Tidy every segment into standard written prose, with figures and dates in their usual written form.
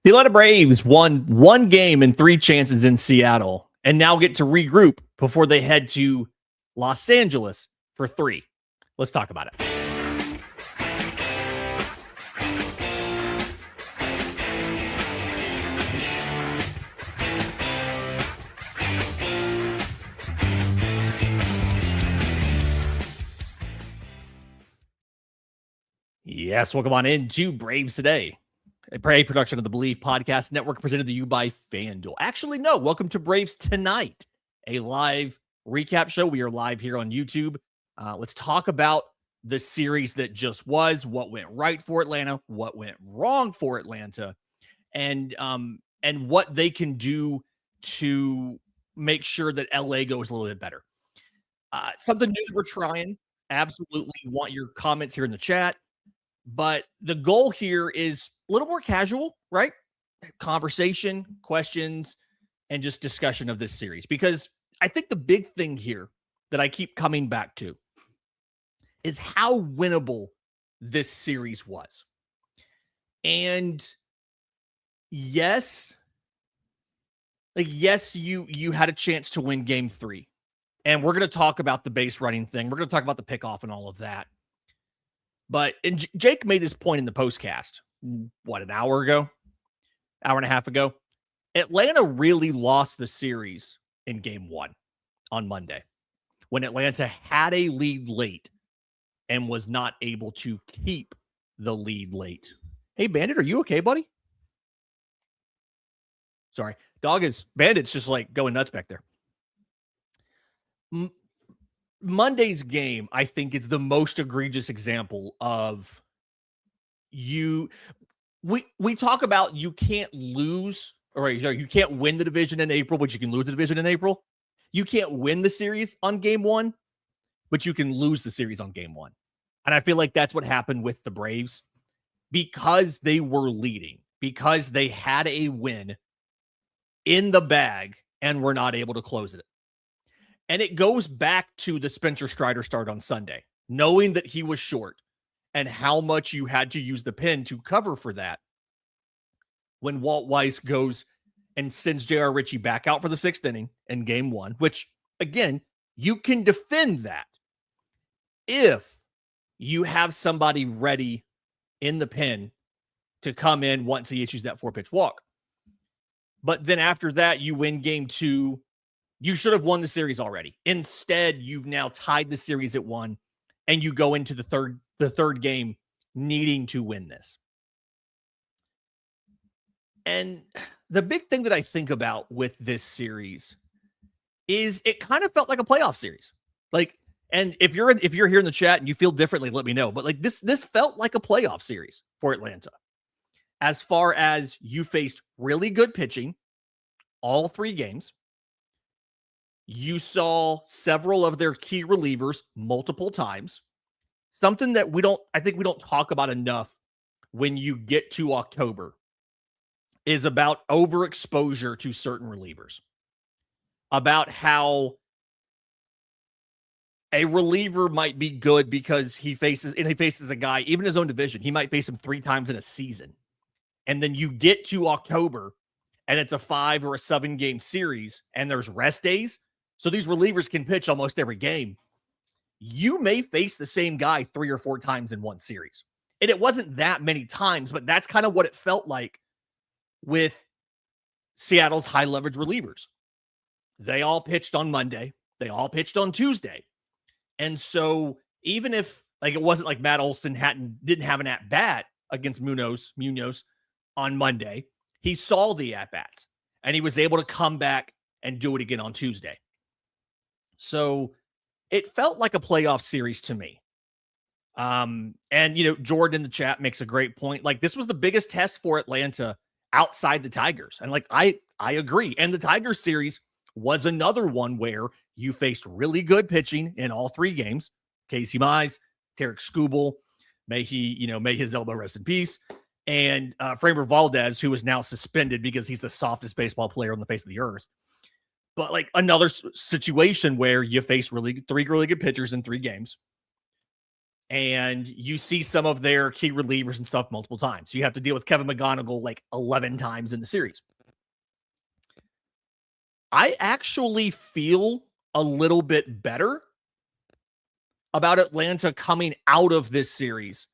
The Atlanta Braves won one game and three chances in Seattle and now get to regroup before they head to Los Angeles for three. Let's talk about it. Yes, welcome on into Braves Today, a Brave production of the Believe Podcast Network presented to you by FanDuel. Actually, no, welcome to Braves Tonight, a live recap show. We are live here on YouTube. Let's talk about the series that just was, what went right for Atlanta, what went wrong for Atlanta, and what they can do to make sure that LA goes a little bit better. Something new that we're trying. Absolutely want your comments here in the chat. But the goal here is a little more casual, right? Conversation, questions, and just discussion of this series. Because I think the big thing here that I keep coming back to is how winnable this series was. And yes, you had a chance to win game 3. And we're going to talk about the base running thing. We're going to talk about the pickoff and all of that. But Jake made this point in the postcast, an hour and a half ago. Atlanta really lost the series in game 1 on Monday when Atlanta had a lead late and was not able to keep the lead late. Hey, Bandit, are you okay, buddy? Sorry. Bandit's just like going nuts back there. Monday's game, I think, is the most egregious example of we talk about you can't lose, or you can't win the division in April, but you can lose the division in April. You can't win the series on game 1, but you can lose the series on game 1. And I feel like that's what happened with the Braves because they were leading, because they had a win in the bag and were not able to close it. And it goes back to the Spencer Strider start on Sunday, knowing that he was short and how much you had to use the pen to cover for that. When Walt Weiss goes and sends J.R. Ritchie back out for the 6th inning in game 1, which, again, you can defend that if you have somebody ready in the pen to come in once he issues that 4-pitch walk. But then after that, you win game 2. You should have won the series already. Instead, you've now tied the series at 1, and you go into the third game needing to win this. And the big thing that I think about with this series is it kind of felt like a playoff series. And if you're here in the chat and you feel differently, let me know. But this felt like a playoff series for Atlanta. As far as you faced really good pitching all 3 games. You saw several of their key relievers multiple times. Something that I think we don't talk about enough when you get to October is about overexposure to certain relievers. About how a reliever might be good because he faces a guy, even his own division, he might face him 3 times in a season. And then you get to October and it's a 5 or a 7 game series and there's rest days. So these relievers can pitch almost every game. You may face the same guy 3 or 4 times in one series. And it wasn't that many times, but that's kind of what it felt like with Seattle's high leverage relievers. They all pitched on Monday. They all pitched on Tuesday. And so even if it wasn't like Matt Olson didn't have an at-bat against Munoz on Monday, he saw the at-bats and he was able to come back and do it again on Tuesday. So it felt like a playoff series to me. And, Jordan in the chat makes a great point. This was the biggest test for Atlanta outside the Tigers. And I agree. And the Tigers series was another one where you faced really good pitching in all 3 games. Casey Mize, Tarek Skubal, may his elbow rest in peace. And Framber Valdez, who is now suspended because he's the softest baseball player on the face of the earth. But another situation where you face 3 really good pitchers in 3 games. and you see some of their key relievers and stuff multiple times. You have to deal with Kevin McGonigal like 11 times in the series. I actually feel a little bit better about Atlanta coming out of this series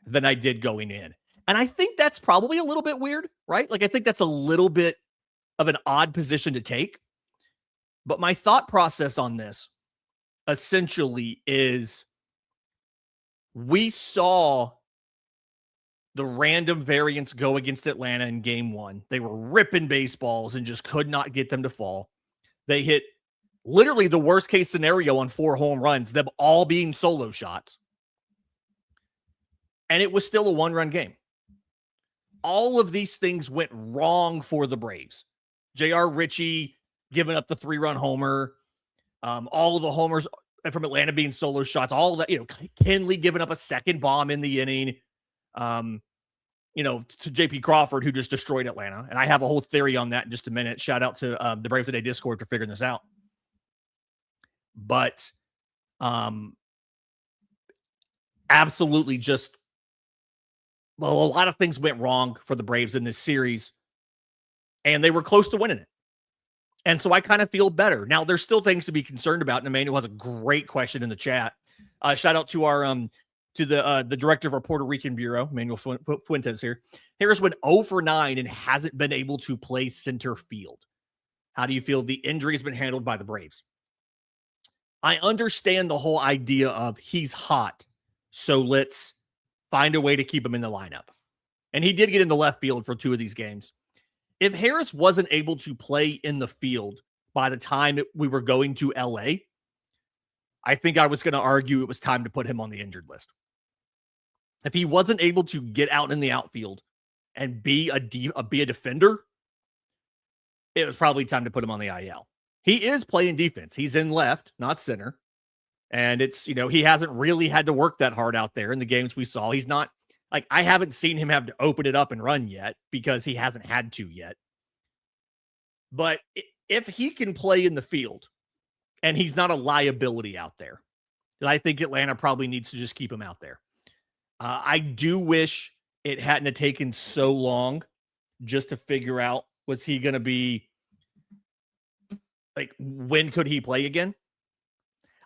than I did going in. And I think that's probably a little bit weird, right? Like, I think that's a little bit of an odd position to take. But my thought process on this essentially is we saw the random variants go against Atlanta in game one. They were ripping baseballs and just could not get them to fall. They hit literally the worst case scenario on 4 home runs, them all being solo shots. And it was still a 1-run game. All of these things went wrong for the Braves. J.R. Ritchie giving up the 3-run homer, all of the homers from Atlanta being solo shots, all of that, Kenley giving up a second bomb in the inning, to J.P. Crawford, who just destroyed Atlanta. And I have a whole theory on that in just a minute. Shout out to the Braves Today Discord for figuring this out. But absolutely just, a lot of things went wrong for the Braves in this series, and they were close to winning it. And so I kind of feel better. Now, there's still things to be concerned about, and Emmanuel has a great question in the chat. Shout out to our to the director of our Puerto Rican Bureau, Emmanuel Fuentes here. Harris went 0 for 9 and hasn't been able to play center field. How do you feel the injury has been handled by the Braves? I understand the whole idea of he's hot, so let's find a way to keep him in the lineup. And he did get in the left field for 2 of these games. If Harris wasn't able to play in the field by the time we were going to LA, I think I was going to argue it was time to put him on the injured list. If he wasn't able to get out in the outfield and be a defender, it was probably time to put him on the IL. He is playing defense. He's in left, not center. And it's, he hasn't really had to work that hard out there in the games we saw. He's not, I haven't seen him have to open it up and run yet because he hasn't had to yet. But if he can play in the field and he's not a liability out there, then I think Atlanta probably needs to just keep him out there. I do wish it hadn't have taken so long just to figure out, was he going to be, when could he play again?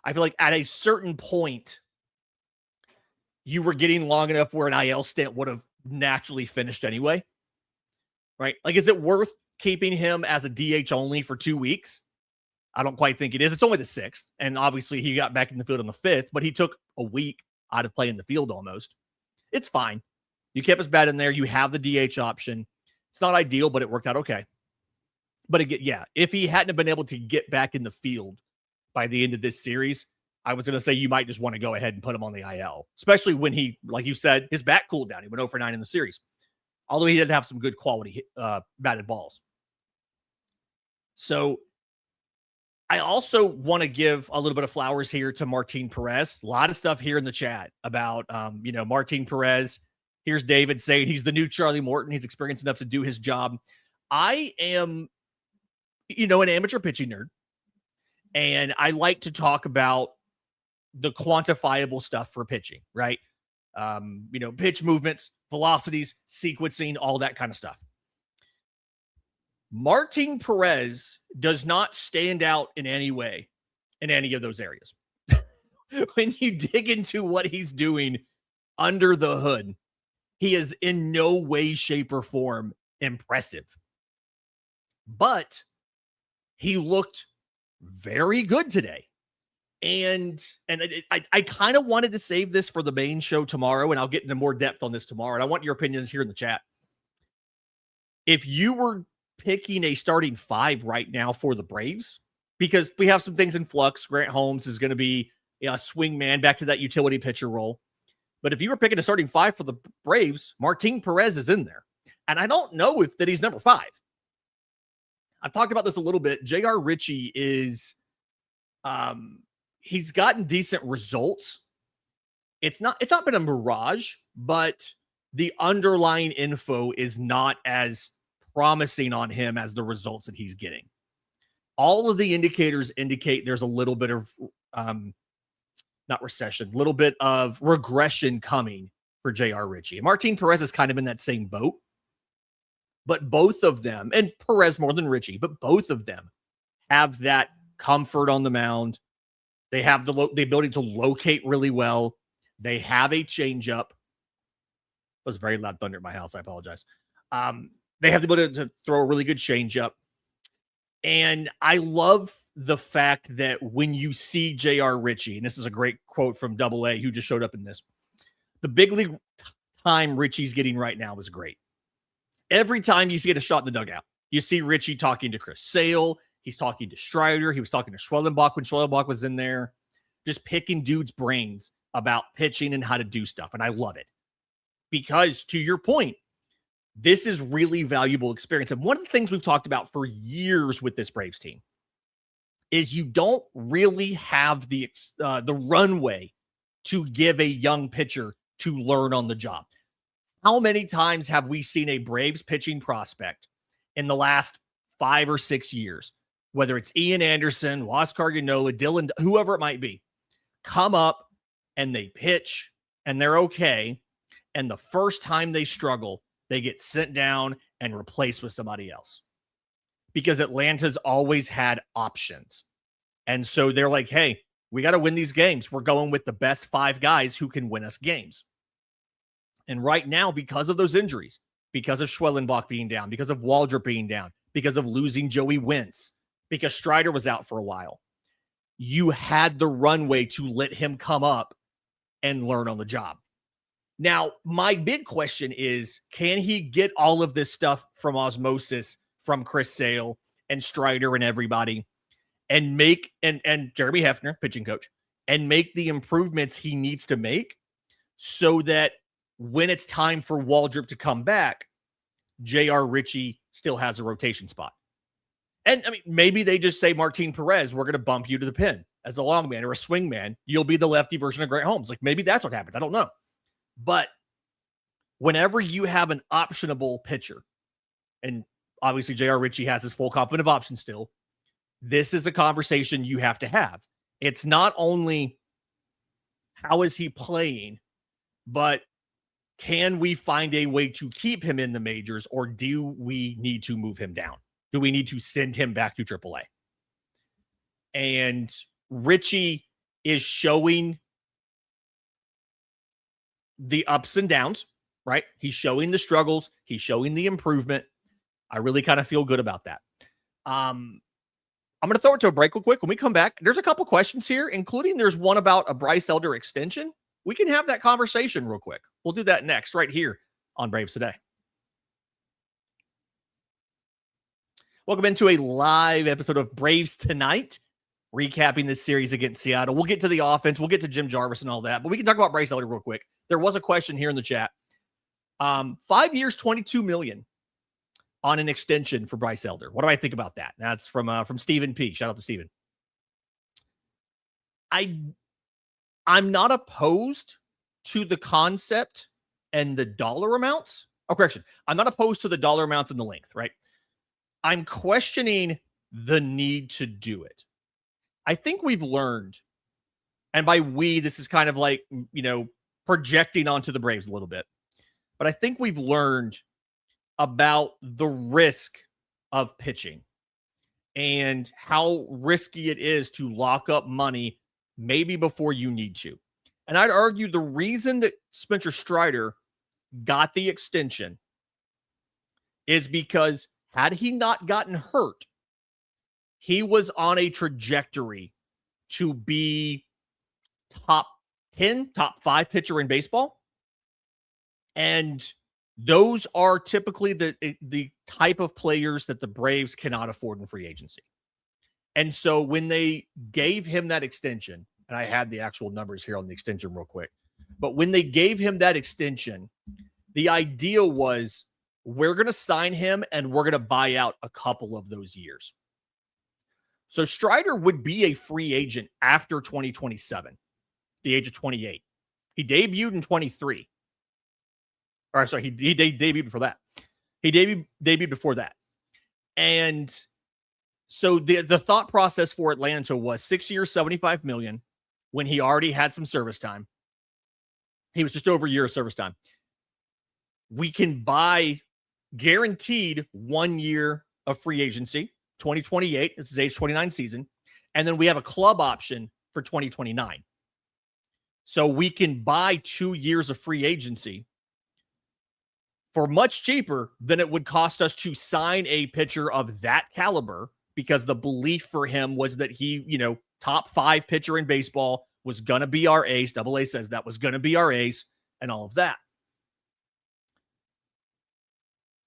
I feel like at a certain point, you were getting long enough where an IL stint would have naturally finished anyway, right? Is it worth keeping him as a DH only for 2 weeks? I don't quite think it is. It's only the 6th, and obviously he got back in the field on the 5th, but he took a week out of playing the field almost. It's fine. You kept his bat in there. You have the DH option. It's not ideal, but it worked out okay. But again, yeah, if he hadn't been able to get back in the field by the end of this series, I was going to say you might just want to go ahead and put him on the IL, especially when he, like you said, his bat cooled down. He went 0 for 9 in the series, although he did have some good quality batted balls. So I also want to give a little bit of flowers here to Martin Perez. A lot of stuff here in the chat about, Martin Perez. Here's David saying he's the new Charlie Morton. He's experienced enough to do his job. I am, an amateur pitching nerd. And I like to talk about the quantifiable stuff for pitching, right? Pitch movements, velocities, sequencing, all that kind of stuff. Martin Perez does not stand out in any way in any of those areas. When you dig into what he's doing under the hood, he is in no way, shape, or form impressive. But he looked very good today. And I kind of wanted to save this for the main show tomorrow, and I'll get into more depth on this tomorrow. And I want your opinions here in the chat. If you were picking a starting 5 right now for the Braves, because we have some things in flux, Grant Holmes is going to be a swing man back to that utility pitcher role. But if you were picking a starting 5 for the Braves, Martin Perez is in there. And I don't know if that he's number 5. I've talked about this a little bit. J.R. Ritchie is, he's gotten decent results. It's not been a mirage, but the underlying info is not as promising on him as the results that he's getting. All of the indicators indicate there's a little bit of not recession, little bit of regression coming for J.R. Ritchie. And Martin Perez is kind of in that same boat. But both of them, and Perez more than Ritchie, but both of them have that comfort on the mound. They have the ability to locate really well. They have a changeup. It was very loud thunder at my house. I apologize. They have the ability to throw a really good changeup. And I love the fact that when you see J.R. Ritchie, and this is a great quote from Double A, who just showed up in this, the big league time Ritchie's getting right now is great. Every time you see a shot in the dugout, you see Ritchie talking to Chris Sale. He's talking to Strider. He was talking to Schwellenbach when Schwellenbach was in there, just picking dudes' brains about pitching and how to do stuff. And I love it because, to your point, this is really valuable experience. And one of the things we've talked about for years with this Braves team is you don't really have the runway to give a young pitcher to learn on the job. How many times have we seen a Braves pitching prospect in the last 5 or 6 years, whether it's Ian Anderson, Huascar Ynoa, Dylan, whoever it might be, come up and they pitch and they're okay. And the first time they struggle, they get sent down and replaced with somebody else because Atlanta's always had options. And so they're like, hey, we got to win these games. We're going with the best 5 guys who can win us games. And right now, because of those injuries, because of Schwellenbach being down, because of Waldrop being down, because of losing Joey Wentz, because Strider was out for a while, you had the runway to let him come up and learn on the job. Now, my big question is, can he get all of this stuff from osmosis from Chris Sale and Strider and everybody and make, and Jeremy Hefner, pitching coach, and make the improvements he needs to make so that when it's time for Waldrop to come back, J.R. Ritchie still has a rotation spot. And I mean, maybe they just say, Martin Perez, we're going to bump you to the pin as a long man or a swing man. You'll be the lefty version of Grant Holmes. Like maybe that's what happens. I don't know. But whenever you have an optionable pitcher, and obviously J.R. Ritchie has his full complement of options still, this is a conversation you have to have. It's not only how is he playing, but can we find a way to keep him in the majors, or do we need to move him down? Do we need to send him back to AAA? And Ritchie is showing the ups and downs, right? He's showing the struggles. He's showing the improvement. I really kind of feel good about that. I'm going to throw it to a break real quick. When we come back, there's a couple questions here, including there's one about a Bryce Elder extension. We can have that conversation real quick. We'll do that next right here on Braves Today. Welcome into a live episode of Braves Tonight, recapping this series against Seattle. We'll get to the offense. We'll get to Jim Jarvis and all that, but we can talk about Bryce Elder real quick. There was a question here in the chat. 5 years, $22 million on an extension for Bryce Elder. What do I think about that? That's from Stephen P. Shout out to Stephen. I'm not opposed to the concept and the dollar amounts. Oh, correction. I'm not opposed to the dollar amounts and the length, right? I'm questioning the need to do it. I think we've learned, and by we, this is kind of like, projecting onto the Braves a little bit, but I think we've learned about the risk of pitching and how risky it is to lock up money maybe before you need to. And I'd argue the reason that Spencer Strider got the extension is because had he not gotten hurt, he was on a trajectory to be top 10, top 5 pitcher in baseball. And those are typically the type of players that the Braves cannot afford in free agency. And so when they gave him that extension, and I had the actual numbers here on the extension real quick, but when they gave him that extension, the idea was we're going to sign him and we're going to buy out a couple of those years. So Strider would be a free agent after 2027, the age of 28. He debuted in 23. Or sorry, he debuted before that. He debuted before that. And so the thought process for Atlanta was 6 years, $75 million. when he already had some service time. He was just over a year of service time. We can buy guaranteed 1 year of free agency, 2028. It's his age 29 season. And then we have a club option for 2029. So we can buy 2 years of free agency for much cheaper than it would cost us to sign a pitcher of that caliber, because the belief for him was that he, top 5 pitcher in baseball, was going to be our ace. Double A says that was going to be our ace and all of that.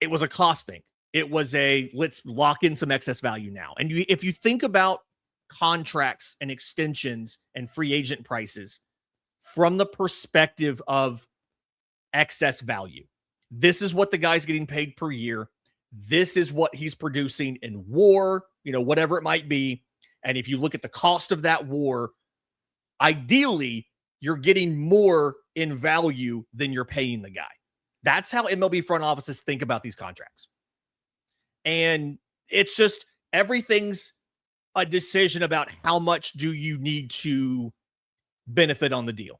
It was a cost thing. It was let's lock in some excess value now. And if you think about contracts and extensions and free agent prices from the perspective of excess value, this is what the guy's getting paid per year. This is what he's producing in WAR, whatever it might be. And if you look at the cost of that WAR, ideally, you're getting more in value than you're paying the guy. That's how MLB front offices think about these contracts. And it's just everything's a decision about how much do you need to benefit on the deal.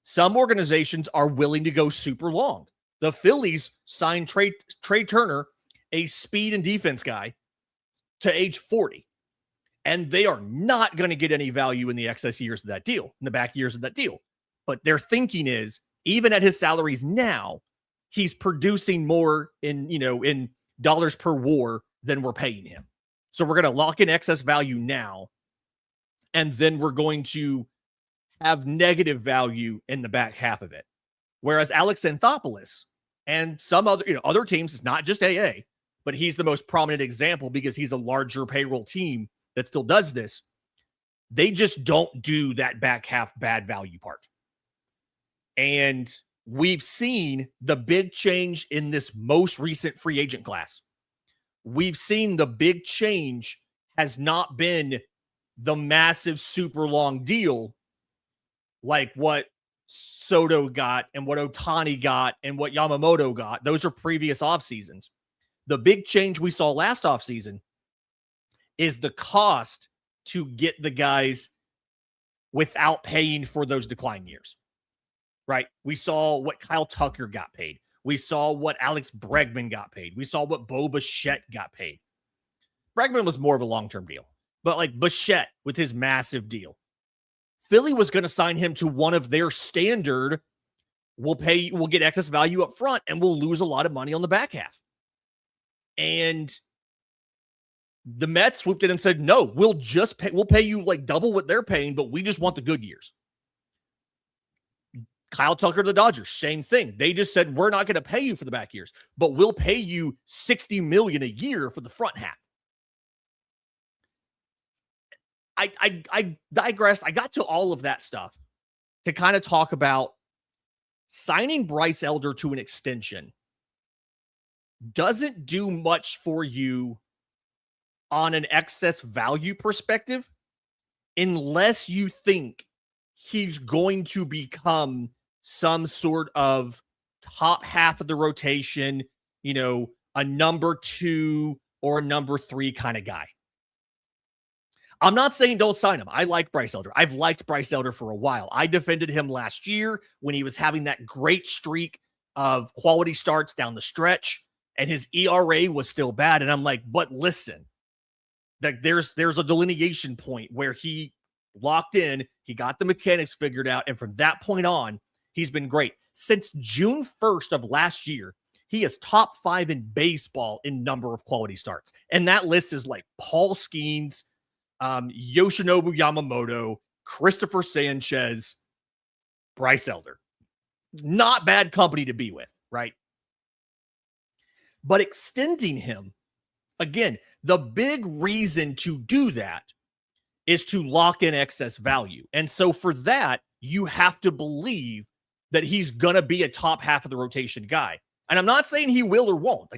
Some organizations are willing to go super long. The Phillies signed Trey Turner, a speed and defense guy, to age 40. And they are not going to get any value in the excess years of that deal, in the back years of that deal. But their thinking is, even at his salaries now, he's producing more in dollars per WAR than we're paying him. So we're going to lock in excess value now, and then we're going to have negative value in the back half of it. Whereas Alex Anthopoulos and some other teams, it's not just AA, but he's the most prominent example because he's a larger payroll team that still does this. They just don't do that back half bad value part. And we've seen the big change in this most recent free agent class. We've seen the big change has not been the massive super long deal like what Soto got and what Ohtani got and what Yamamoto got. Those are previous off seasons. The big change we saw last off season is the cost to get the guys without paying for those decline years, right? We saw what Kyle Tucker got paid. We saw what Alex Bregman got paid. We saw what Bo Bichette got paid. Bregman was more of a long-term deal, but like Bichette with his massive deal, Philly was going to sign him to one of their standard, we'll get excess value up front and we'll lose a lot of money on the back half. And the Mets swooped in and said, no, we'll pay you like double what they're paying, but we just want the good years. Kyle Tucker, the Dodgers, same thing. They just said, we're not going to pay you for the back years, but we'll pay you $60 million a year for the front half. I digress. I got to all of that stuff to kind of talk about signing Bryce Elder to an extension doesn't do much for you on an excess value perspective unless you think he's going to become some sort of top half of the rotation, a number 2 or a number 3 kind of guy. I'm not saying don't sign him. I like Bryce Elder. I've liked Bryce Elder for a while. I defended him last year when he was having that great streak of quality starts down the stretch, and his ERA was still bad. And I'm like, but listen, that there's a delineation point where he locked in, he got the mechanics figured out, and from that point on, he's been great. Since June 1st of last year, he is top 5 in baseball in number of quality starts. And that list is like Paul Skeens, Yoshinobu Yamamoto, Christopher Sanchez, Bryce Elder. Not bad company to be with, right? But extending him, again, the big reason to do that is to lock in excess value. And so for that, you have to believe that he's going to be a top half of the rotation guy. And I'm not saying he will or won't.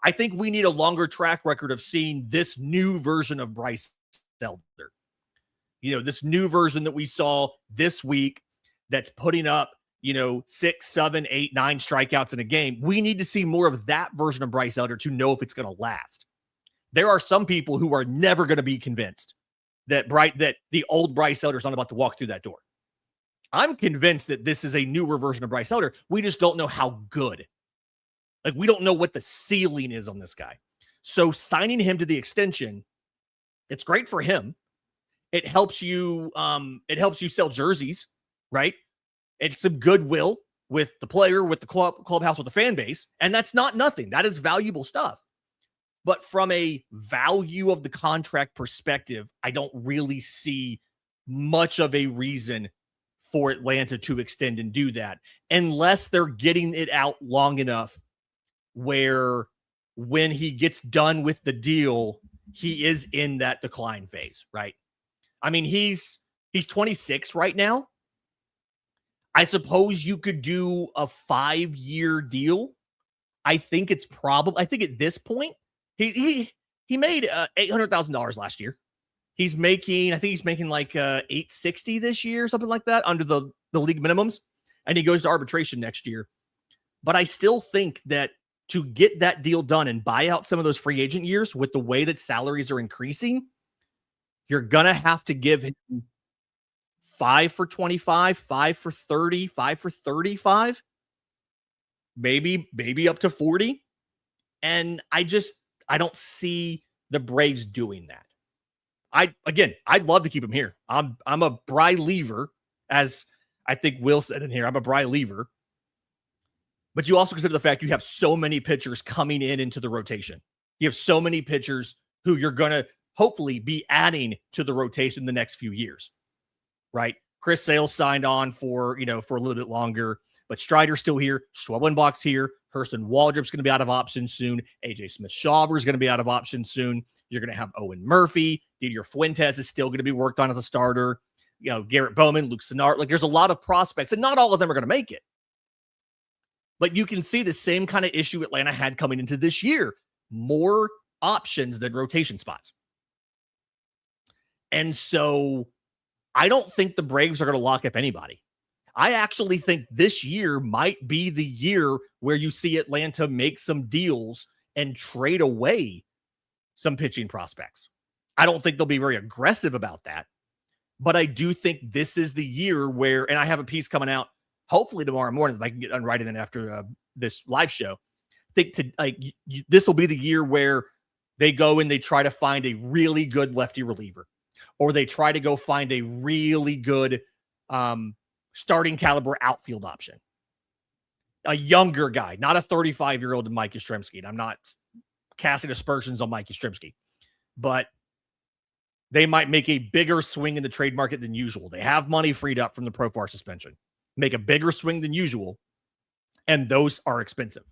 I think we need a longer track record of seeing this new version of Bryce Elder. This new version that we saw this week that's putting up, 6, 7, 8, 9 strikeouts in a game. We need to see more of that version of Bryce Elder to know if it's going to last. There are some people who are never going to be convinced that the old Bryce Elder's not about to walk through that door. I'm convinced that this is a newer version of Bryce Elder. We just don't know how good. Like, we don't know what the ceiling is on this guy. So signing him to the extension, it's great for him. It helps you sell jerseys, right? It's some goodwill with the player, with the clubhouse, with the fan base. And that's not nothing. That is valuable stuff. But from a value of the contract perspective, I don't really see much of a reason for Atlanta to extend and do that, unless they're getting it out long enough where when he gets done with the deal, he is in that decline phase, right? I mean, he's 26 right now. I suppose you could do a 5-year deal. I think at this point, he made $800,000 last year. I think he's making like $860 this year, something like that, under the league minimums, and he goes to arbitration next year. But I still think that to get that deal done and buy out some of those free agent years with the way that salaries are increasing, you're going to have to give him 5 for 25, 5 for 30, 5 for 35, maybe up to 40. And I don't see the Braves doing that. I'd love to keep him here. I'm a Bry lever, as I think Will said in here. I'm a Bry lever. But you also consider the fact you have so many pitchers coming into the rotation. You have so many pitchers who you're going to hopefully be adding to the rotation the next few years, right? Chris Sale signed on for a little bit longer, but Strider's still here. Schwellenbach's here. Hurston Waldrop's going to be out of options soon. AJ Smith-Shawver is going to be out of options soon. You're going to have Owen Murphy. Didier Fuentes is still going to be worked on as a starter. Garrett Bowman, Luke Sennard. Like, there's a lot of prospects, and not all of them are going to make it. But you can see the same kind of issue Atlanta had coming into this year. More options than rotation spots. And so I don't think the Braves are going to lock up anybody. I actually think this year might be the year where you see Atlanta make some deals and trade away some pitching prospects. I don't think they'll be very aggressive about that. But I do think this is the year where, and I have a piece coming out hopefully tomorrow morning, if I can get done writing it after this live show. I think this will be the year where they go and they try to find a really good lefty reliever, or they try to go find a really good starting caliber outfield option. A younger guy, not a 35-year-old Mike Yastrzemski. And I'm not casting aspersions on Mike Yastrzemski, but they might make a bigger swing in the trade market than usual. They have money freed up from the Profar suspension. Make a bigger swing than usual, and those are expensive.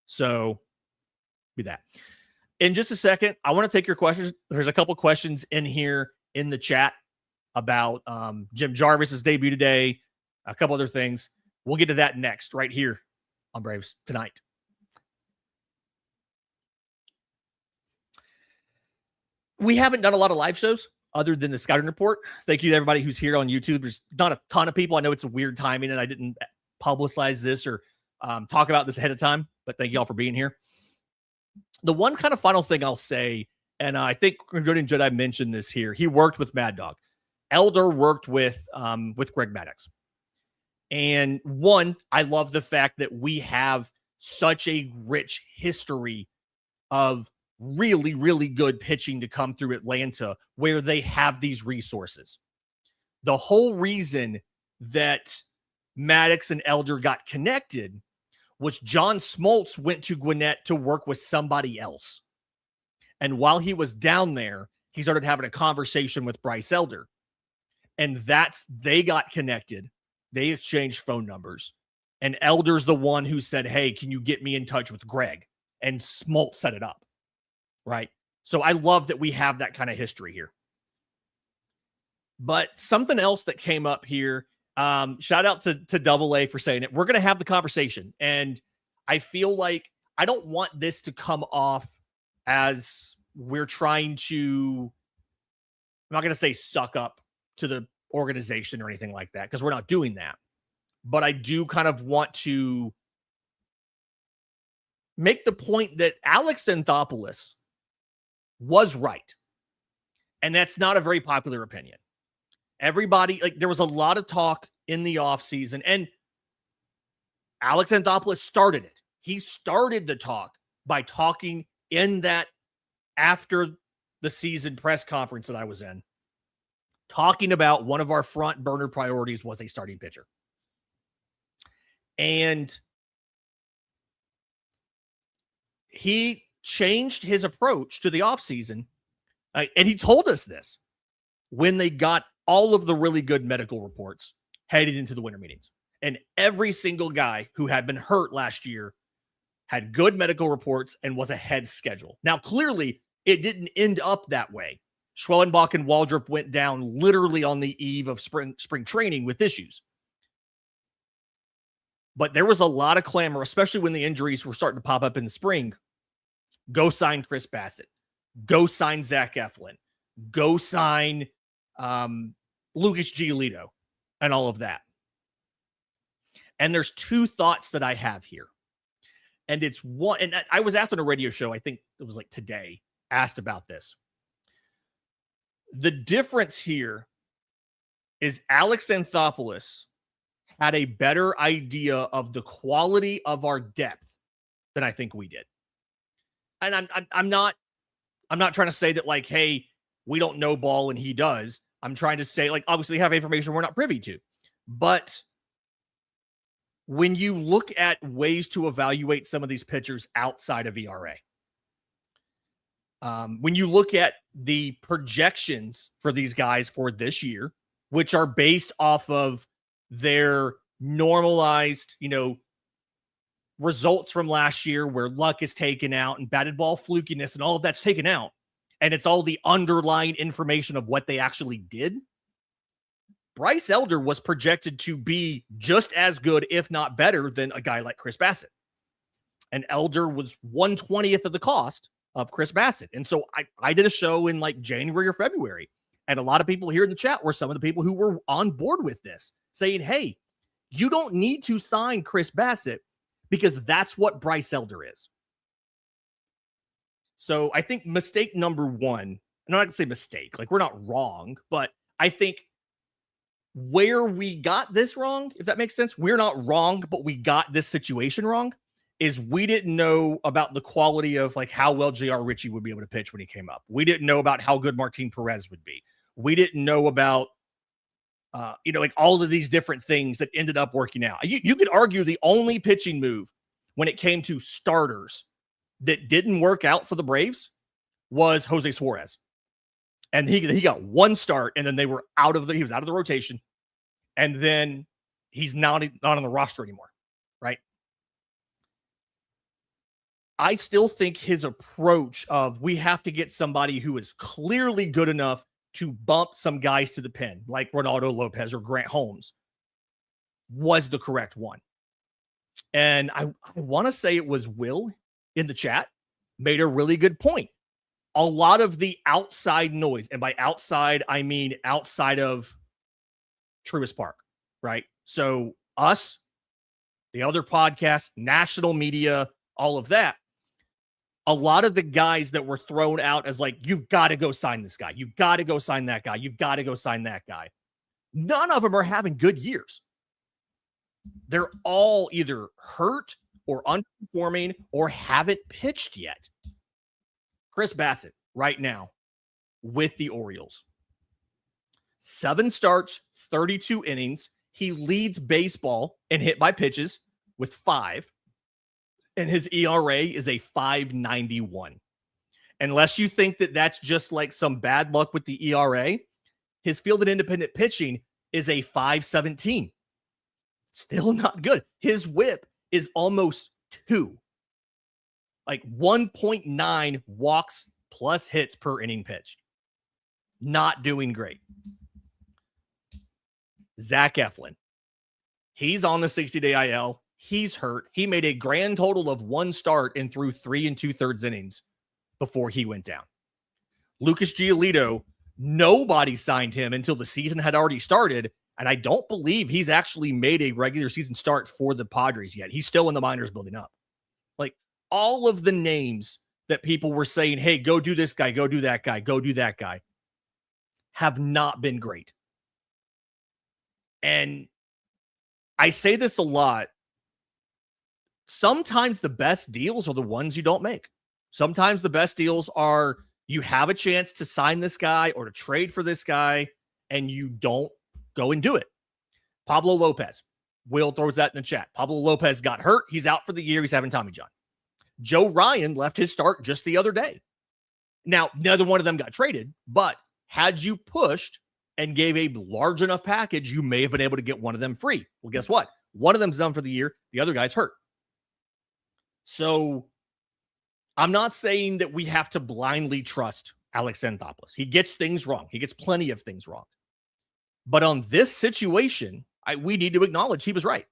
So, be that. In just a second, I want to take your questions. There's a couple questions in here in the chat about Jim Jarvis's debut today, a couple other things. We'll get to that next, right here on Braves Tonight. We haven't done a lot of live shows other than the scouting report. Thank you to everybody who's here on YouTube. There's not a ton of people. I know it's a weird timing, and I didn't publicize this or talk about this ahead of time, but thank you all for being here. The one kind of final thing I'll say, and I think Jordan Jedi mentioned this here, he worked with Mad Dog. Elder worked with Greg Maddux. And one, I love the fact that we have such a rich history of really, really good pitching to come through Atlanta where they have these resources. The whole reason that Maddux and Elder got connected was John Smoltz went to Gwinnett to work with somebody else. And while he was down there, he started having a conversation with Bryce Elder. And they got connected. They exchanged phone numbers. And Elder's the one who said, hey, can you get me in touch with Greg? And Smoltz set it up. Right? So I love that we have that kind of history here. But something else that came up here, shout out to Double A for saying it. We're going to have the conversation. And I feel like I don't want this to come off as we're trying to, I'm not going to say suck up to the organization or anything like that, because we're not doing that. But I do kind of want to make the point that Alex Anthopoulos was right. And that's not a very popular opinion. Everybody, like, there was a lot of talk in the offseason, and Alex Anthopoulos started it. He started the talk by talking in that after the season press conference that I was in, talking about one of our front burner priorities was a starting pitcher. And he changed his approach to the offseason. And he told us this when they got all of the really good medical reports headed into the winter meetings. And every single guy who had been hurt last year had good medical reports and was ahead schedule. Now, clearly, it didn't end up that way. Schwellenbach and Waldrop went down literally on the eve of spring training with issues. But there was a lot of clamor, especially when the injuries were starting to pop up in the spring. Go sign Chris Bassett. Go sign Zach Eflin. Go sign Lucas Giolito and all of that. And there's two thoughts that I have here. And it's one, and I was asked on a radio show, I think it was like today, asked about this. The difference here is Alex Anthopoulos had a better idea of the quality of our depth than I think we did. And I'm not trying to say that, like, hey, we don't know ball and he does. I'm trying to say, like, obviously we have information we're not privy to. But when you look at ways to evaluate some of these pitchers outside of ERA, when you look at the projections for these guys for this year, which are based off of their normalized, results from last year where luck is taken out and batted ball flukiness and all of that's taken out, and it's all the underlying information of what they actually did, Bryce Elder was projected to be just as good, if not better, than a guy like Chris Bassett. And Elder was 1/20th of the cost of Chris Bassett. And so I did a show in like January or February, and a lot of people here in the chat were some of the people who were on board with this, saying, hey, you don't need to sign Chris Bassett because that's what Bryce Elder is. So I think mistake number one, and I'm not going to say mistake, like we're not wrong, but I think where we got this wrong, if that makes sense, we're not wrong, but we got this situation wrong, is we didn't know about the quality of like how well J.R. Ritchie would be able to pitch when he came up. We didn't know about how good Martin Perez would be. We didn't know about, like all of these different things that ended up working out. You could argue the only pitching move when it came to starters that didn't work out for the Braves was Jose Suarez. And he got one start, and then he was out of the rotation, and then he's not on the roster anymore, right? I still think his approach of we have to get somebody who is clearly good enough to bump some guys to the pen, like Ronaldo Lopez or Grant Holmes, was the correct one. And I want to say it was Will in the chat made a really good point. A lot of the outside noise, and by outside, I mean outside of Truist Park, right? So us, the other podcasts, national media, all of that, a lot of the guys that were thrown out as like, you've got to go sign this guy. You've got to go sign that guy. You've got to go sign that guy. None of them are having good years. They're all either hurt or underperforming or haven't pitched yet. Chris Bassett right now with the Orioles. 7 starts, 32 innings. He leads baseball in hit by pitches with 5. And his ERA is a 5.91. Unless you think that that's just like some bad luck with the ERA, his fielded independent pitching is a 5.17. Still not good. His whip is almost 2. Like 1.9 walks plus hits per inning pitched. Not doing great. Zach Eflin. He's on the 60-day IL. He's hurt. He made a grand total of 1 start and threw 3 2/3 innings before he went down. Lucas Giolito, nobody signed him until the season had already started, and I don't believe he's actually made a regular season start for the Padres yet. He's still in the minors building up. Like all of the names that people were saying, hey, go do this guy, go do that guy, go do that guy. have not been great. And I say this a lot. Sometimes the best deals are the ones you don't make. Sometimes the best deals are you have a chance to sign this guy or to trade for this guy, and you don't go and do it. Pablo Lopez. Will throws that in the chat. Pablo Lopez got hurt. He's out for the year. He's having Tommy John. Joe Ryan left his start just the other day. Now, neither one of them got traded, but had you pushed and gave a large enough package, you may have been able to get one of them free. Well, guess what? One of them's done for the year. The other guy's hurt. So I'm not saying that we have to blindly trust Alex Anthopoulos. He gets things wrong. He gets plenty of things wrong. But on this situation, we need to acknowledge he was right.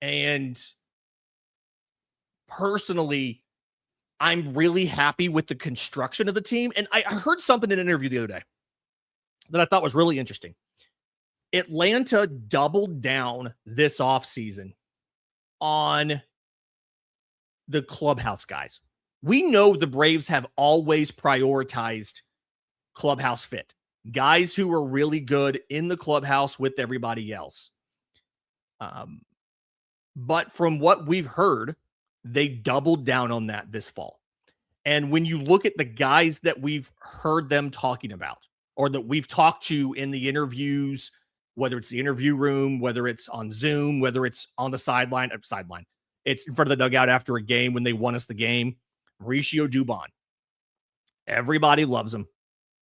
And personally, I'm really happy with the construction of the team. And I heard something in an interview the other day that I thought was really interesting. Atlanta doubled down this offseason on the clubhouse guys. We know the Braves have always prioritized clubhouse fit. Guys who are really good in the clubhouse with everybody else. But from what we've heard, they doubled down on that this fall. And when you look at the guys that we've heard them talking about or that we've talked to in the interviews, whether it's the interview room, whether it's on Zoom, whether it's on the sideline, it's in front of the dugout after a game when they won us the game, Mauricio Dubon. Everybody loves him.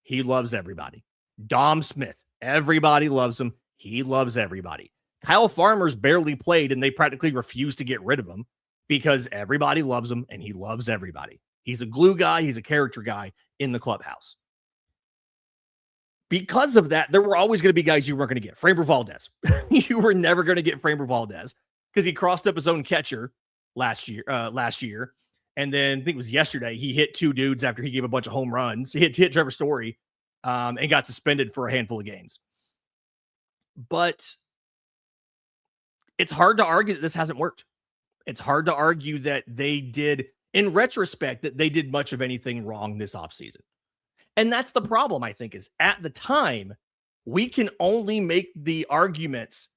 He loves everybody. Dom Smith. Everybody loves him. He loves everybody. Kyle Farmer's barely played, and they practically refused to get rid of him because everybody loves him, and he loves everybody. He's a glue guy. He's a character guy in the clubhouse. Because of that, there were always going to be guys you weren't going to get. Framber Valdez. You were never going to get Framber Valdez because he crossed up his own catcher last year. And then I think it was yesterday, he hit two dudes after he gave a bunch of home runs. He hit Trevor Story and got suspended for a handful of games. But it's hard to argue that this hasn't worked. It's hard to argue that they did, in retrospect, that they did much of anything wrong this offseason. And that's the problem, I think, is at the time, we can only make the arguments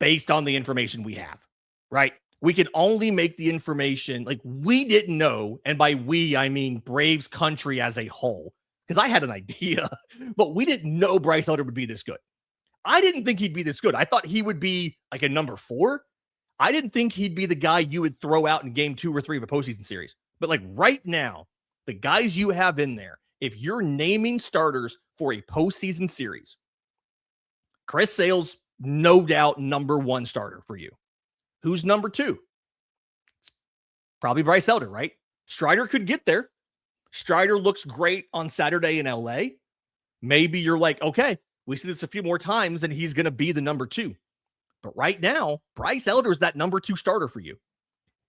based on the information we have, right? We can only make the information, like we didn't know, and by we, I mean Braves country as a whole, because I had an idea, but we didn't know Bryce Elder would be this good. I didn't think he'd be this good. I thought he would be like a number 4. I didn't think he'd be the guy you would throw out in game 2 or 3 of a postseason series. But like right now, the guys you have in there, if you're naming starters for a postseason series, Chris Sale's no doubt number 1 starter for you. Who's number 2? It's probably Bryce Elder, right? Strider could get there. Strider looks great on Saturday in LA. Maybe you're like, okay, we see this a few more times and he's going to be the number 2. But right now, Bryce Elder is that number 2 starter for you.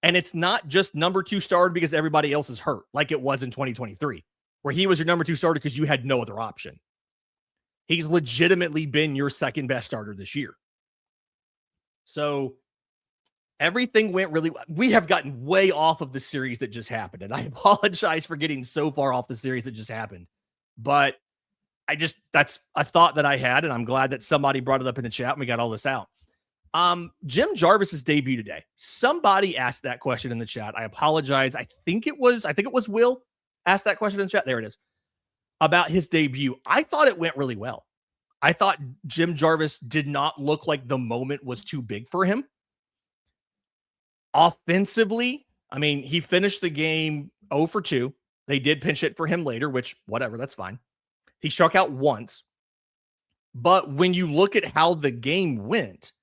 And it's not just number 2 starter because everybody else is hurt, like it was in 2023, where he was your number 2 starter because you had no other option. He's legitimately been your second best starter this year. So everything went really well. We have gotten way off of the series that just happened. And I apologize for getting so far off the series that just happened. But that's a thought that I had, and I'm glad that somebody brought it up in the chat and we got all this out. Jim Jarvis's debut today. Somebody asked that question in the chat. I apologize. I think it was Will asked that question in the chat. There it is. About his debut. I thought it went really well. I thought Jim Jarvis did not look like the moment was too big for him. Offensively, I mean, he finished the game 0 for 2. They did pinch hit for him later, which, whatever, that's fine. He struck out once. But when you look at how the game went,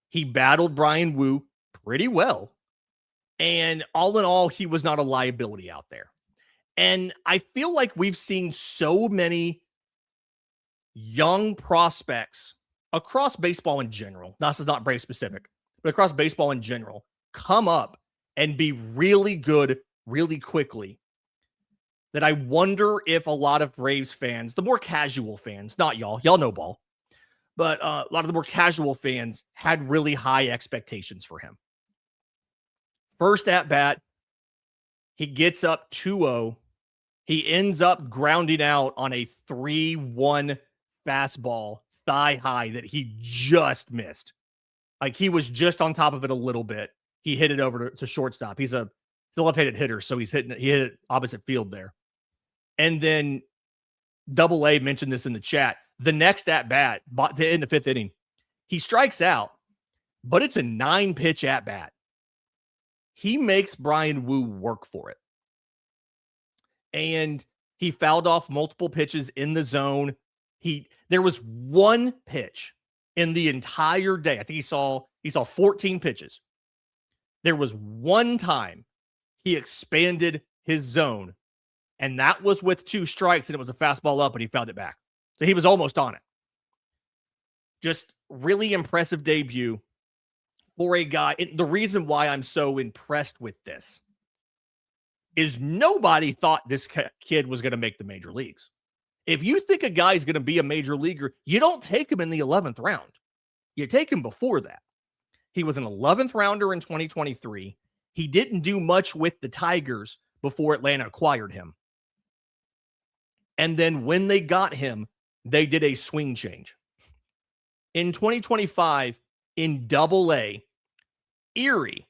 he battled Brian Wu pretty well. And all in all, he was not a liability out there. And I feel like we've seen so many young prospects across baseball in general. This is not Brave specific, but across baseball in general, come up and be really good really quickly, that I wonder if a lot of Braves fans, the more casual fans, not y'all know ball, but a lot of the more casual fans had really high expectations for him. First at bat, he gets up 2-0 He ends up grounding out on a 3-1 fastball thigh high that he just missed. Like he was just on top of it a little bit. He hit it over to shortstop. He's a left-handed hitter, so he hit it opposite field there. And then Double A mentioned this in the chat. The next at bat in the 5th inning, he strikes out, but it's a 9-pitch at bat. He makes Brian Wu work for it. And he fouled off multiple pitches in the zone. There was one pitch in the entire day. I think he saw 14 pitches. There was one time he expanded his zone, and that was with 2 strikes, and it was a fastball up, and he fouled it back. So he was almost on it. Just really impressive debut for a guy. The reason why I'm so impressed with this is nobody thought this kid was going to make the major leagues. If you think a guy's going to be a major leaguer, you don't take him in the 11th round. You take him before that. He was an 11th rounder in 2023. He didn't do much with the Tigers before Atlanta acquired him. And then when they got him, they did a swing change. In 2025, in Double A, Erie,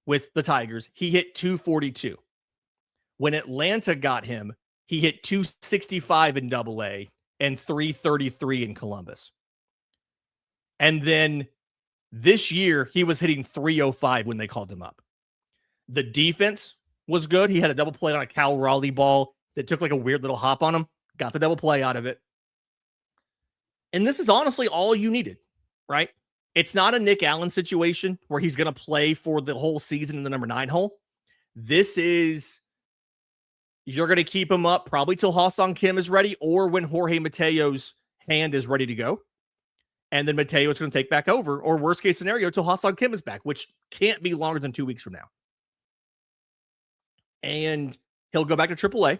with the Tigers, he hit 242. When Atlanta got him, he hit 265 in Double A and 333 in Columbus. And then this year, he was hitting 305 when they called him up. The defense was good. He had a double play on a Cal Raleigh ball that took like a weird little hop on him. Got the double play out of it. And this is honestly all you needed, right? It's not a Nick Allen situation where he's going to play for the whole season in the number 9 hole. This is, you're going to keep him up probably till Ha-Seong Kim is ready or when Jorge Mateo's hand is ready to go. And then Mateo is going to take back over, or worst case scenario, till Ha-Seong Kim is back, which can't be longer than 2 weeks from now. And he'll go back to AAA.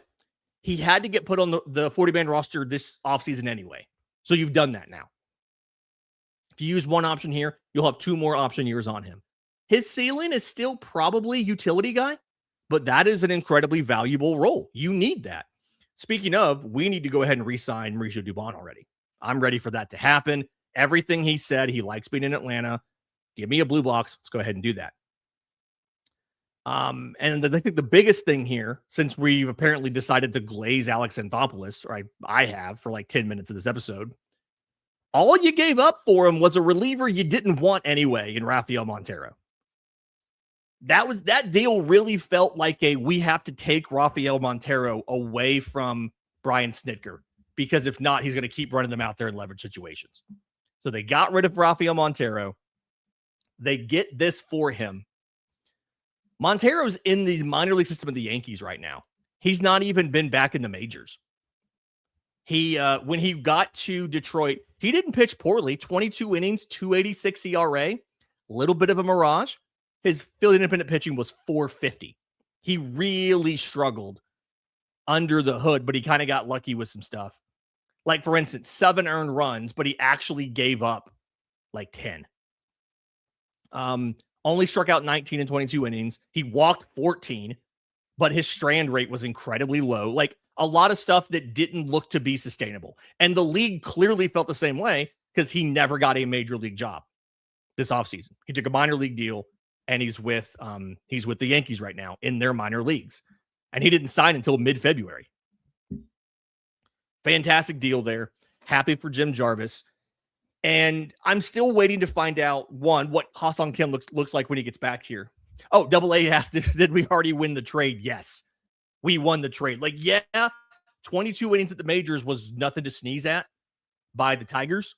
He had to get put on the 40-man roster this offseason anyway. So you've done that now. If you use one option here, you'll have 2 more option years on him. His ceiling is still probably utility guy, but that is an incredibly valuable role. You need that. Speaking of, we need to go ahead and re-sign Mauricio Dubon already. I'm ready for that to happen. Everything he said, he likes being in Atlanta. Give me a blue box. Let's go ahead and do that. And I think the biggest thing here, since we've apparently decided to glaze Alex Anthopoulos, or I have for like 10 minutes of this episode, all you gave up for him was a reliever you didn't want anyway in Rafael Montero. That deal really felt like we have to take Rafael Montero away from Brian Snitker, because if not, he's going to keep running them out there in leverage situations. So they got rid of Rafael Montero. They get this for him. Montero's in the minor league system of the Yankees right now. He's not even been back in the majors. When he got to Detroit, he didn't pitch poorly. 22 innings, 286 ERA, a little bit of a mirage. His Philly independent pitching was 450. He really struggled under the hood, but he kind of got lucky with some stuff. Like, for instance, 7 earned runs, but he actually gave up like 10. Only struck out 19 in 22 innings. He walked 14, but his strand rate was incredibly low. Like, a lot of stuff that didn't look to be sustainable. And the league clearly felt the same way because he never got a major league job this offseason. He took a minor league deal, and he's with the Yankees right now in their minor leagues. And he didn't sign until mid-February. Fantastic deal there. Happy for Jim Jarvis. And I'm still waiting to find out, one, what Ha-Seong Kim looks like when he gets back here. Oh, Double A asked, did we already win the trade? Yes, we won the trade. Like, yeah, 22 innings at the majors was nothing to sneeze at by the Tigers.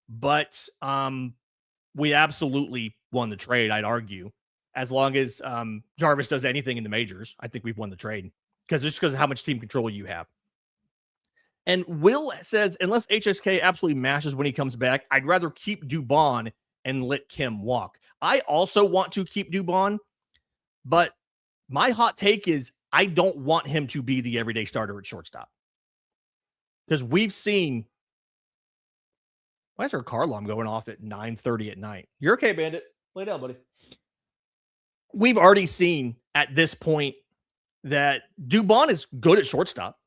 But we absolutely won the trade, I'd argue. As long as Jarvis does anything in the majors, I think we've won the trade. Just because of how much team control you have. And Will says, unless HSK absolutely mashes when he comes back, I'd rather keep Dubon and let Kim walk. I also want to keep Dubon, but my hot take is I don't want him to be the everyday starter at shortstop. Because we've seen... Why is our car alarm going off at 9:30 at night? You're okay, Bandit. Lay down, buddy. We've already seen at this point that Dubon is good at shortstop,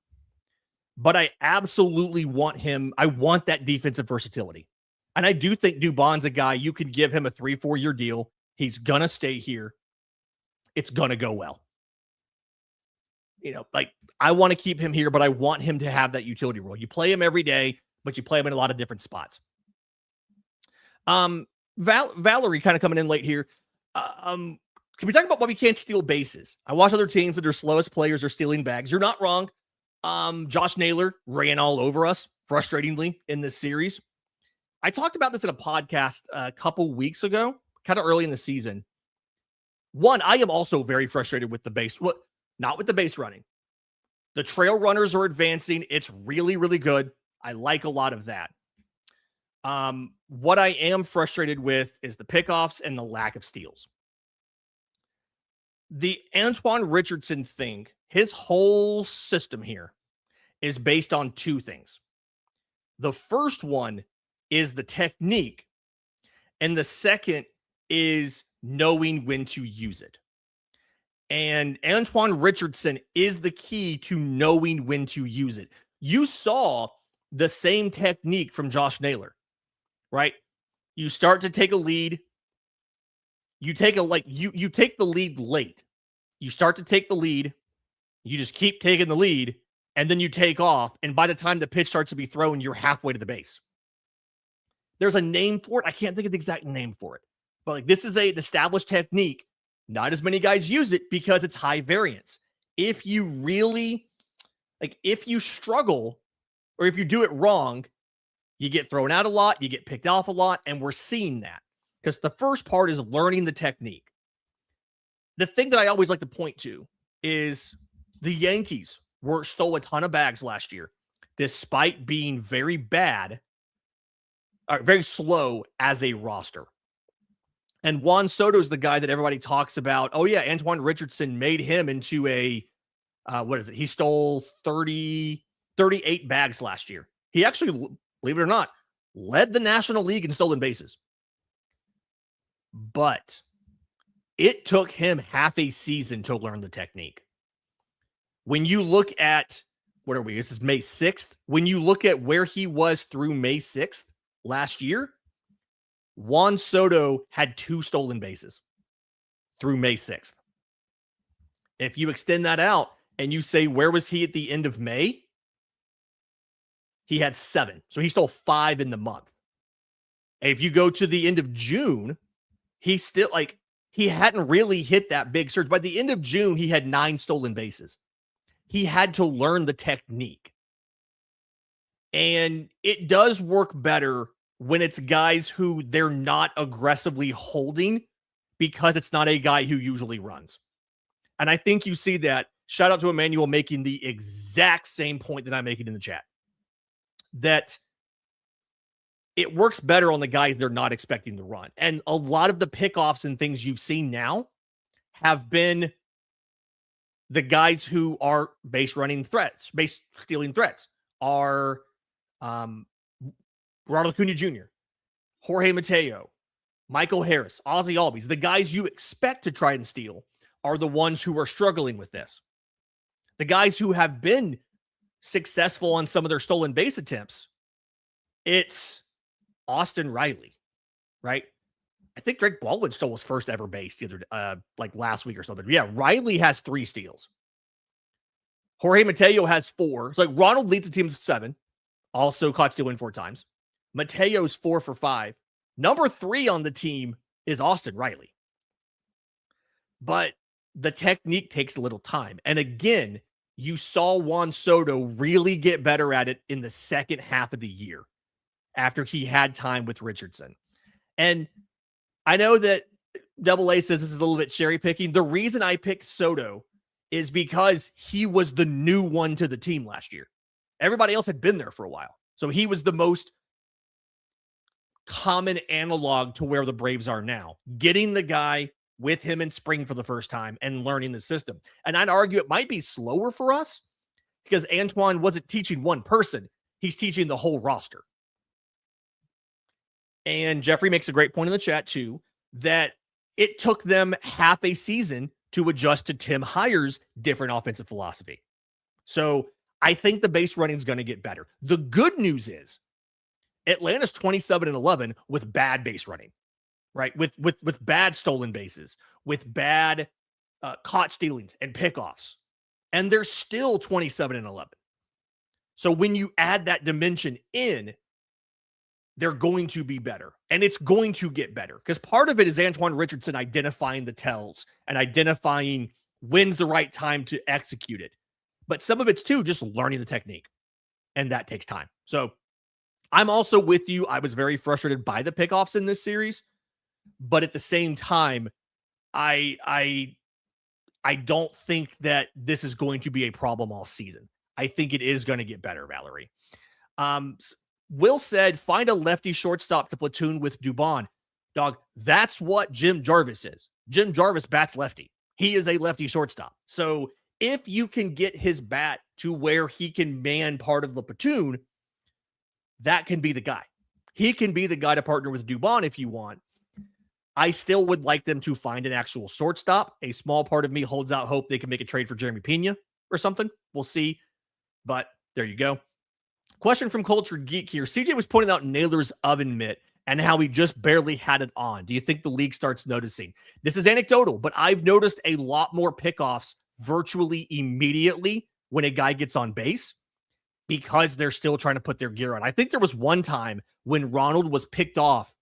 but I absolutely want him. I want that defensive versatility. And I do think Dubon's a guy you could give him a 3-4 year deal. He's going to stay here. It's going to go well. Like I want to keep him here, but I want him to have that utility role. You play him every day, but you play him in a lot of different spots. Valerie kind of coming in late here. Can we talk about why we can't steal bases? I watch other teams that their slowest players are stealing bags. You're not wrong. Josh Naylor ran all over us, frustratingly, in this series. I talked about this in a podcast a couple weeks ago, kind of early in the season. One, I am also very frustrated with the base. Not with the base running. The trail runners are advancing. It's really, really good. I like a lot of that. What I am frustrated with is the pickoffs and the lack of steals. The Antoine Richardson thing, his whole system here is based on two things. The first one is the technique, and the second is knowing when to use it. And Antoine Richardson is the key to knowing when to use it. You saw the same technique from Josh Naylor, right? You start to take a lead. You take the lead late. You start to take the lead. You just keep taking the lead, and then you take off. And by the time the pitch starts to be thrown, you're halfway to the base. There's a name for it. I can't think of the exact name for it. But like this is an established technique. Not as many guys use it because it's high variance. If you struggle or if you do it wrong, you get thrown out a lot, you get picked off a lot, and we're seeing that because the first part is learning the technique. The thing that I always like to point to is the Yankees stole a ton of bags last year, despite being very bad, very slow as a roster. And Juan Soto is the guy that everybody talks about. Oh, yeah, Antoine Richardson made him into a, he stole 38 bags last year. He actually, believe it or not, led the National League in stolen bases. But it took him half a season to learn the technique. When you look at, this is May 6th. When you look at where he was through May 6th last year, Juan Soto had 2 stolen bases through May 6th. If you extend that out and you say, where was he at the end of May? He had 7. So he stole 5 in the month. And if you go to the end of June, he hadn't really hit that big surge. By the end of June, he had 9 stolen bases. He had to learn the technique. And it does work better when it's guys who they're not aggressively holding because it's not a guy who usually runs. And I think you see that. Shout out to Emmanuel making the exact same point that I'm making in the chat. That it works better on the guys they're not expecting to run. And a lot of the pickoffs and things you've seen now have been the guys who are base stealing threats are Ronald Acuna Jr., Jorge Mateo, Michael Harris, Ozzie Albies. The guys you expect to try and steal are the ones who are struggling with this. The guys who have been successful on some of their stolen base attempts, it's Austin Riley, right? I think Drake Baldwin stole his first ever base the other, last week or something. Yeah, Riley has 3 steals. Jorge Mateo has 4. It's like Ronald leads the team with 7. Also caught stealing 4 times. Mateo's 4 for 5. Number 3 on the team is Austin Riley. But the technique takes a little time. And again, you saw Juan Soto really get better at it in the second half of the year after he had time with Richardson. And I know that Double A says this is a little bit cherry picking. The reason I picked Soto is because he was the new one to the team last year. Everybody else had been there for a while. So he was the most common analog to where the Braves are now. Getting the guy with him in spring for the first time and learning the system. And I'd argue it might be slower for us because Antoine wasn't teaching one person. He's teaching the whole roster. And Jeffrey makes a great point in the chat too, that it took them half a season to adjust to Tim Heyer's different offensive philosophy. So I think the base running is going to get better. The good news is Atlanta's 27-11 with bad base running, right? With bad stolen bases, with bad caught stealings and pickoffs. And they're still 27-11. So when you add that dimension in, they're going to be better. And it's going to get better. Because part of it is Antoine Richardson identifying the tells and identifying when's the right time to execute it. But some of it's too just learning the technique. And that takes time. So I'm also with you. I was very frustrated by the pickoffs in this series. But at the same time, I don't think that this is going to be a problem all season. I think it is going to get better, Valerie. Will said, find a lefty shortstop to platoon with Dubon. Dog, that's what Jim Jarvis is. Jim Jarvis bats lefty. He is a lefty shortstop. So if you can get his bat to where he can man part of the platoon, that can be the guy. He can be the guy to partner with Dubon if you want. I still would like them to find an actual shortstop. A small part of me holds out hope they can make a trade for Jeremy Pena or something. We'll see. But there you go. Question from Cultured Geek here. CJ was pointing out Naylor's oven mitt and how he just barely had it on. Do you think the league starts noticing? This is anecdotal, but I've noticed a lot more pickoffs virtually immediately when a guy gets on base because they're still trying to put their gear on. I think there was one time when Ronald was picked off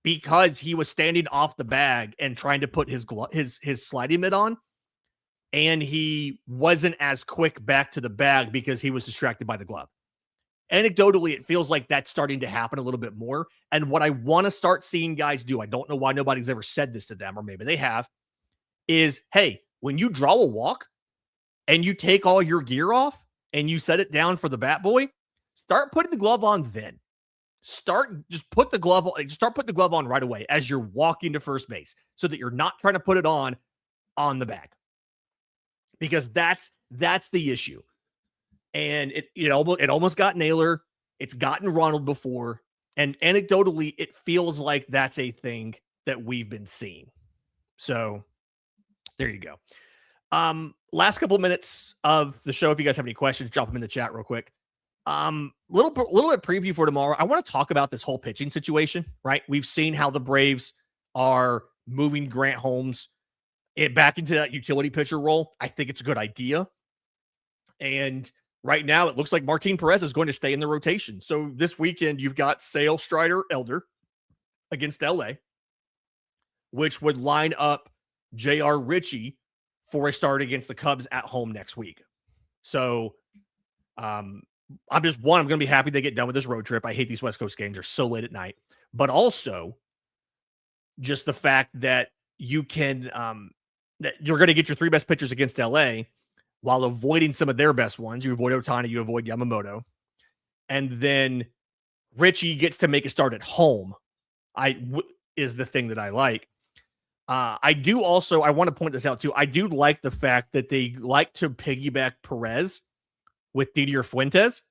because he was standing off the bag and trying to put his sliding mitt on, and he wasn't as quick back to the bag because he was distracted by the glove. Anecdotally, it feels like that's starting to happen a little bit more. And what I want to start seeing guys do, I don't know why nobody's ever said this to them, or maybe they have, is, hey, when you draw a walk and you take all your gear off and you set it down for the bat boy, start putting the glove on then. Start putting the glove on right away as you're walking to first base so that you're not trying to put it on the bag. Because that's the issue. And it almost got Naylor. It's gotten Ronald before. And anecdotally, it feels like that's a thing that we've been seeing. So there you go. Last couple minutes of the show. If you guys have any questions, drop them in the chat real quick. Little bit preview for tomorrow. I want to talk about this whole pitching situation, right? We've seen how the Braves are moving Grant Holmes back into that utility pitcher role. I think it's a good idea. And right now, it looks like Martin Perez is going to stay in the rotation. So this weekend, you've got Sale, Strider, Elder against LA, which would line up J.R. Ritchie for a start against the Cubs at home next week. So I'm going to be happy they get done with this road trip. I hate these West Coast games. They're so late at night. But also, just the fact that you can that you're going to get your three best pitchers against LA while avoiding some of their best ones. You avoid Ohtani, you avoid Yamamoto. And then Richie gets to make a start at home. Is the thing that I like. I want to point this out too. I do like the fact that they like to piggyback Perez with Didier Fuentes.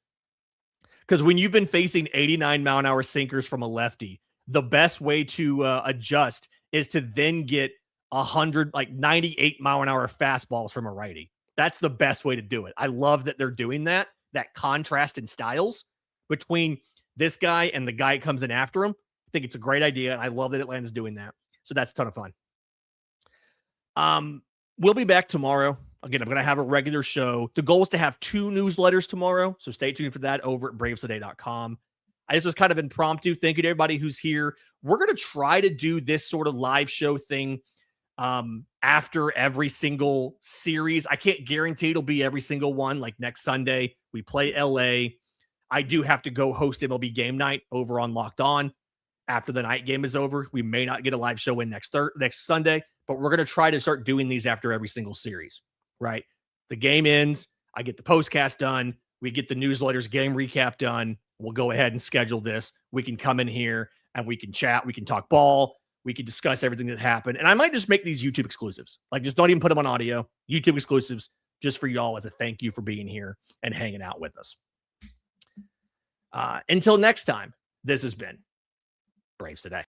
Because when you've been facing 89-mile-an-hour sinkers from a lefty, the best way to adjust is to then get 98-mile-an-hour fastballs from a righty. That's the best way to do it. I love that they're doing that contrast in styles between this guy and the guy that comes in after him. I think it's a great idea, and I love that Atlanta's doing that. So that's a ton of fun. We'll be back tomorrow. Again, I'm going to have a regular show. The goal is to have 2 newsletters tomorrow, so stay tuned for that over at bravestoday.com. This was kind of impromptu. Thank you to everybody who's here. We're going to try to do this sort of live show thing after every single series. I can't guarantee it'll be every single one. Like next Sunday, we play LA. I do have to go host MLB Game Night over on Locked On. After the night game is over, we may not get a live show in next Sunday, but we're going to try to start doing these after every single series, right? The game ends. I get the postcast done. We get the newsletters game recap done. We'll go ahead and schedule this. We can come in here and we can chat. We can talk ball. We can discuss everything that happened. And I might just make these YouTube exclusives. Like, just don't even put them on audio. YouTube exclusives just for y'all as a thank you for being here and hanging out with us. Until next time, this has been Braves Today.